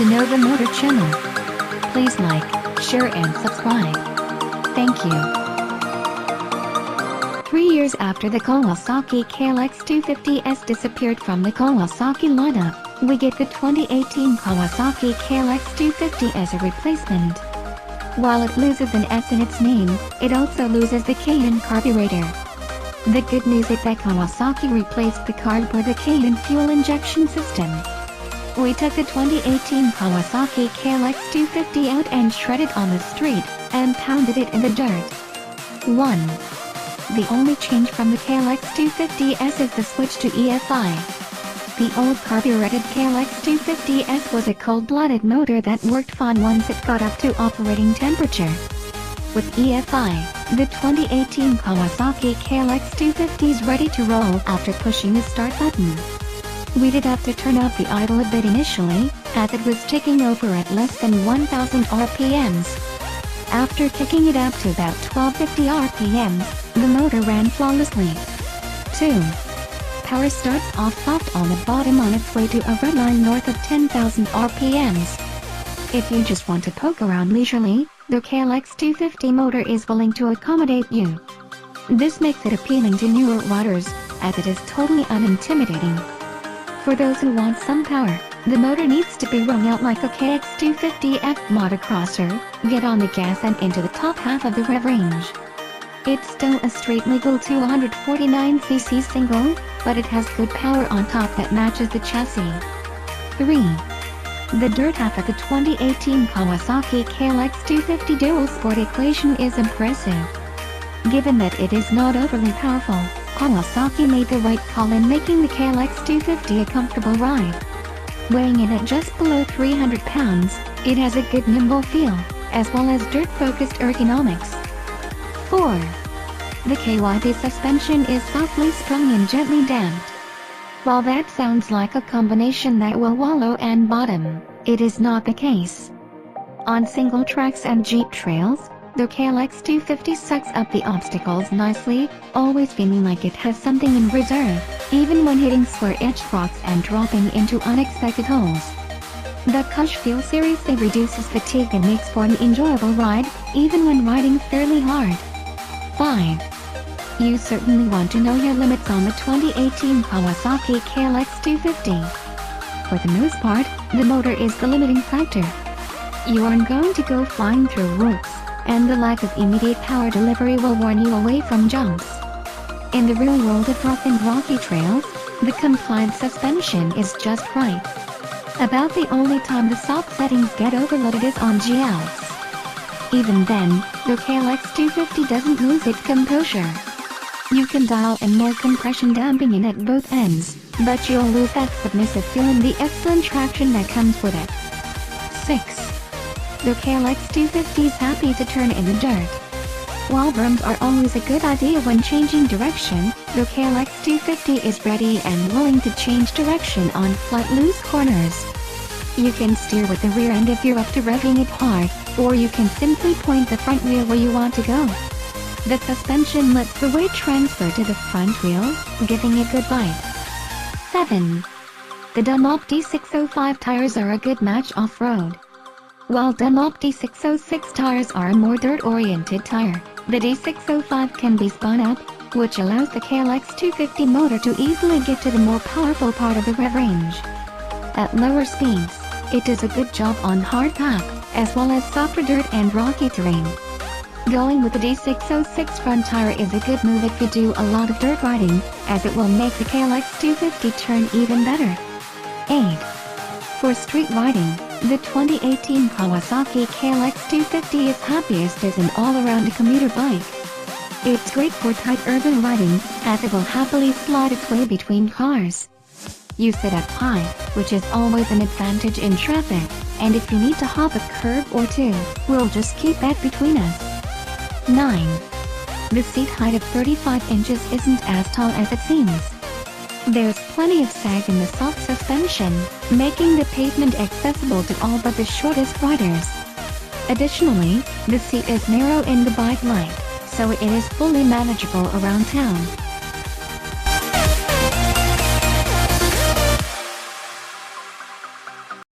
to know the motor channel. Please like, share and subscribe. Thank you. 3 years after the Kawasaki KLX250S disappeared from the Kawasaki lineup, we get the 2018 Kawasaki KLX250 as a replacement. While it loses an S in its name, it also loses the Keihin carburetor. The good news is that Kawasaki replaced the carb with the Keihin fuel injection system. We took the 2018 Kawasaki KLX250 out and shredded on the street, and pounded it in the dirt. 1. The only change from the KLX250S is the switch to EFI. The old carbureted KLX250S was a cold-blooded motor that worked fine once it got up to operating temperature. With EFI, the 2018 Kawasaki KLX250 is ready to roll after pushing the start button. We did have to turn up the idle a bit initially, as it was ticking over at less than 1000 RPMs. After kicking it up to about 1250 RPMs, the motor ran flawlessly. 2. Power starts off soft on the bottom on its way to a red line north of 10,000 RPMs. If you just want to poke around leisurely, the KLX250 motor is willing to accommodate you. This makes it appealing to newer riders, as it is totally unintimidating. For those who want some power, the motor needs to be rung out like a KX250F motocrosser, get on the gas and into the top half of the rev range. It's still a straight legal 249cc single, but it has good power on top that matches the chassis. 3. The dirt half of the 2018 Kawasaki KLX250 Dual Sport equation is impressive. Given that it is not overly powerful, Kawasaki made the right call in making the KLX250 a comfortable ride. Weighing in at just below 300 pounds, it has a good nimble feel, as well as dirt-focused ergonomics. 4. The KYB suspension is softly sprung and gently damped. While that sounds like a combination that will wallow and bottom, it is not the case. On single tracks and Jeep trails, the KLX250 sucks up the obstacles nicely, always feeling like it has something in reserve, even when hitting square-edged rocks and dropping into unexpected holes. The Kush feel seriously reduces fatigue and makes for an enjoyable ride, even when riding fairly hard. 5. You certainly want to know your limits on the 2018 Kawasaki KLX250. For the most part, the motor is the limiting factor. You aren't going to go flying through whoops, and the lack of immediate power delivery will warn you away from jumps. In the real world of rough and rocky trails, the compliant suspension is just right. About the only time the soft settings get overloaded is on GLs. Even then, the KLX250 doesn't lose its composure. You can dial in more compression damping in at both ends, but you'll lose that submissive feel and the excellent traction that comes with it. 6. The KLX250 is happy to turn in the dirt. While berms are always a good idea when changing direction, the KLX250 is ready and willing to change direction on flat loose corners. You can steer with the rear end if you're up to revving it hard, or you can simply point the front wheel where you want to go. The suspension lets the weight transfer to the front wheel, giving a good bite. 7. The Dunlop D605 tires are a good match off-road. While Dunlop D606 tires are a more dirt-oriented tire, the D605 can be spun up, which allows the KLX250 motor to easily get to the more powerful part of the rev range. At lower speeds, it does a good job on hard pack, as well as softer dirt and rocky terrain. Going with the D606 front tire is a good move if you do a lot of dirt riding, as it will make the KLX250 turn even better. 8. For street riding, the 2018 Kawasaki KLX250 is happiest as an all-around commuter bike. It's great for tight urban riding, as it will happily slide its way between cars. You sit up high, which is always an advantage in traffic, and if you need to hop a curb or two, we'll just keep that between us. 9. The seat height of 35 inches isn't as tall as it seems. There's plenty of sag in the soft suspension, making the pavement accessible to all but the shortest riders. Additionally, the seat is narrow in the bike light, so it is fully manageable around town.